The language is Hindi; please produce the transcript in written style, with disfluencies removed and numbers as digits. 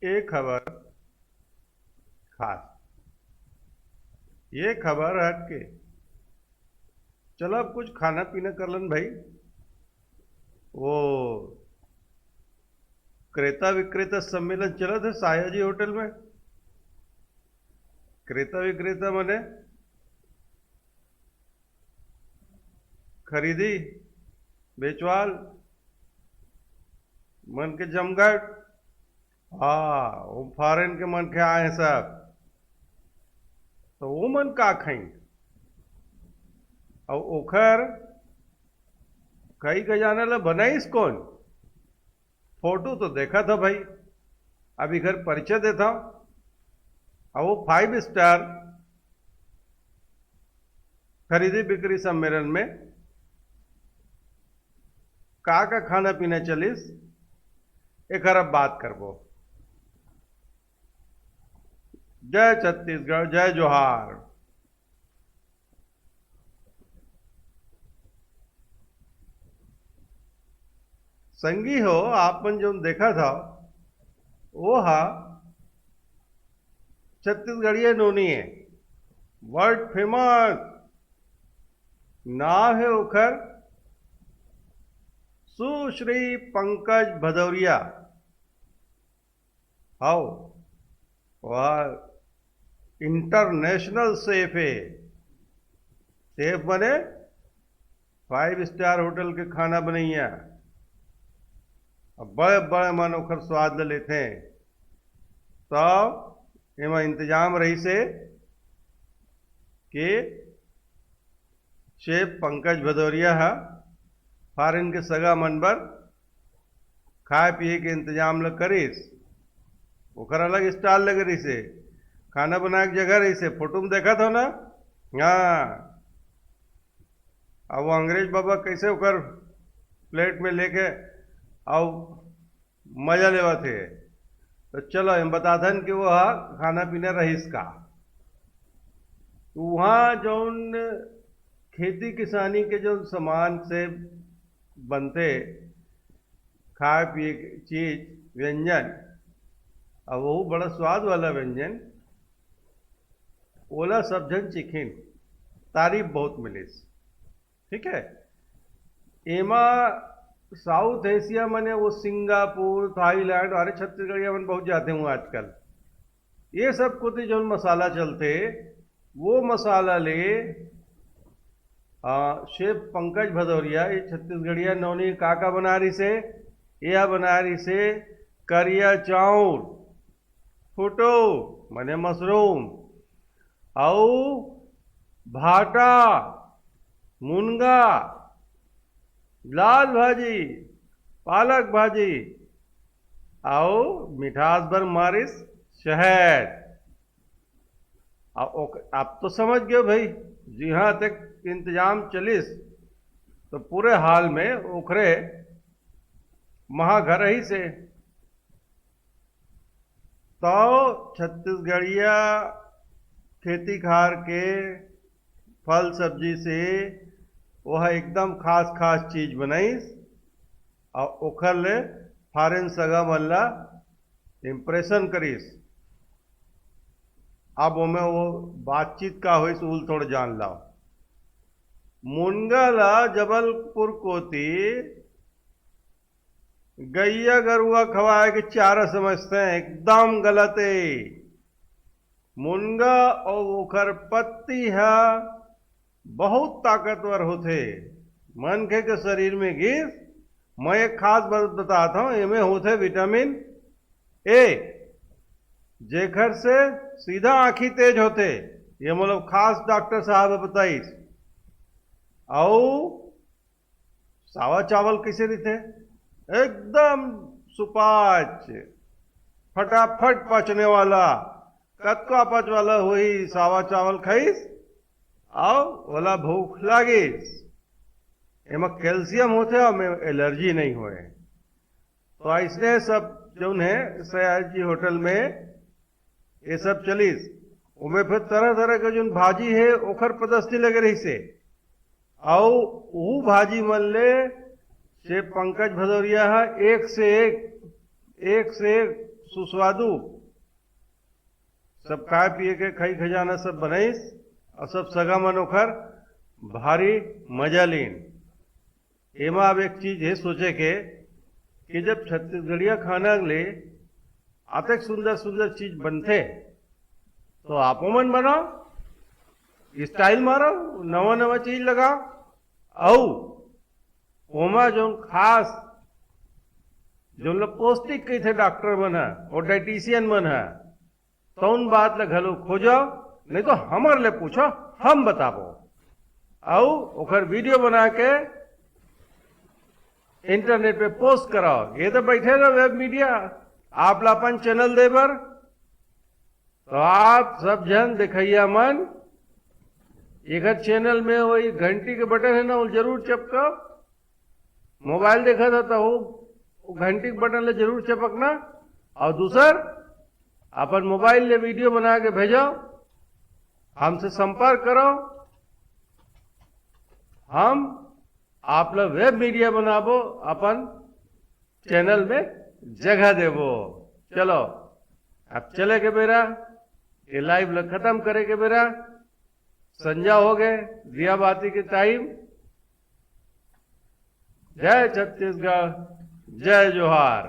एक खबर खास। ये खबर हट के चलो अब कुछ खाना पीना कर लन भाई। वो क्रेता विक्रेता सम्मेलन चला था सायाजी होटल में। क्रेता विक्रेता मने खरीदी बेचवाल मन के जमघट। हाँ, वो फॉरेन के मन के आए हैं सब। तो वो मन का खाई और ओखर कई खजाना ला बनाईस कौन। फोटो तो देखा था भाई, अभी घर परिचय देता हूं। और वो 5 स्टार खरीदी बिक्री सम्मेलन में का खाना पीना चलिस एक अरब बात करबो। जय छत्तीसगढ़, जय जोहार। संगी हो आपन जो देखा था वो हा छत्तीसगढ़िया नोनी है, वर्ल्ड फेमस नाव है ओखर सुश्री पंकज भदौरिया। हाउ वह इंटरनेशनल शेफ है। शेफ बने 5 स्टार होटल के खाना बनैया। अब बड़े बड़े मन ओखर स्वाद ले लेते हैं। तब एमा इंतजाम रही से कि शेफ पंकज भदौरिया है फॉरेन के सगा मन बर खाए पिए के इंतजाम ल करिस। ओकर अलग स्टाइल लगे रही से, खाना बनाए के जगह रही से, फोटो में देखा था ना। हाँ, अब वो अंग्रेज बाबा कैसे ओकर प्लेट में लेके और मजा लेवा थे। तो चलो हम बताथन कि वो खाना पीना रहीस का। वहाँ जौन खेती किसानी के जो सामान से बनते खाए पिए के चीज व्यंजन, अब वो बड़ा स्वाद वाला व्यंजन ओला सब जन चिखिन, तारीफ बहुत मिलिस। ठीक है, एमा साउथ एशिया मने वो सिंगापुर थाईलैंड, अरे छत्तीसगढ़िया मन बहुत जाते हूँ आजकल। ये सब कुछ जो मसाला चलते वो मसाला ले शेफ पंकज भदौरिया ये छत्तीसगढ़िया नौनी काका बना रही से, यह बना रही से करिया चाउर फुटो मने मशरूम और भाटा मुनगा लाल भाजी पालक भाजी आओ मिठास भर मारिस शहद। आप तो समझ गए भाई, जहां तक इंतजाम चलिस तो पूरे हाल में ओखरे महाघर ही से। तो छत्तीसगढ़िया खेती खार के फल सब्जी से वह एकदम खास खास चीज बनाईस और ओखर ले फॉरेन सगा मल्ला इम्प्रेशन करीस। अब ओमे वो बातचीत का हुई उल थोड़ा जान लाओ। मुनगा ला जबलपुर कोती गैया गरुआ खवाए के चारा समझते हैं, एकदम गलत है। मुनगा और ओखर पत्ती है बहुत ताकतवर होते मन के शरीर में गिर। मैं एक खास बात बताता हूं, इनमें होते विटामिन ए जेखर से सीधा आंखी तेज होते। ये मतलब खास डॉक्टर साहब बताइस। और सावा चावल कैसे रहते, एकदम सुपाच फटाफट पचने वाला, कतका पच वाला हुई सावा चावल खाइस आओ वाला भूख लागिस। एमा कैल्शियम होते और में एलर्जी नहीं होए। तो ऐसे सब जो है सयाजी होटल में ये सब चलिस। उमें फिर तरह तरह के जो भाजी है ओखर पदस्ती लगे रही से। और वो भाजी मन ले शेफ पंकज भदौरिया है एक से एक सुस्वादु सब खाए पिए के खई खजाना सब बनाईस और सब सगा मनोखर भारी मजा लीन। एमा अब एक चीज है सोचे के कि जब छत्तीसगढ़िया खाना ले आते सुंदर सुंदर चीज बनते तो आपो मन बनाओ, स्टाइल मारो, नवा नवा चीज लगाओ। औ ओमा जो खास जो लोग पौष्टिक कही थे डॉक्टर मन है और डाइटिशियन मन है तो उन बात ले घलो खोजो, नहीं तो हमारे ले पूछो, हम बताबो। औ ओकर वीडियो बना के इंटरनेट पे पोस्ट कराओ। ये तो बैठे रहो वेब मीडिया आप लापन चैनल दे बर, तो आप सब जन दिखैया मन एक चैनल में वही घंटी के बटन है ना वो जरूर चपको। मोबाइल देखा था तो वो घंटी के बटन ले जरूर चपकना। और दूसर अपन मोबाइल ले वीडियो बना के भेजो, हमसे संपर्क करो, हम आप लोग वेब मीडिया बनाबो, अपन चैनल में जगह देबो। चलो अब चले के बेरा, ये लाइव ल खत्म करे के बेरा, संजा हो गए, दिया बाती के टाइम। जय छत्तीसगढ़, जय जोहार।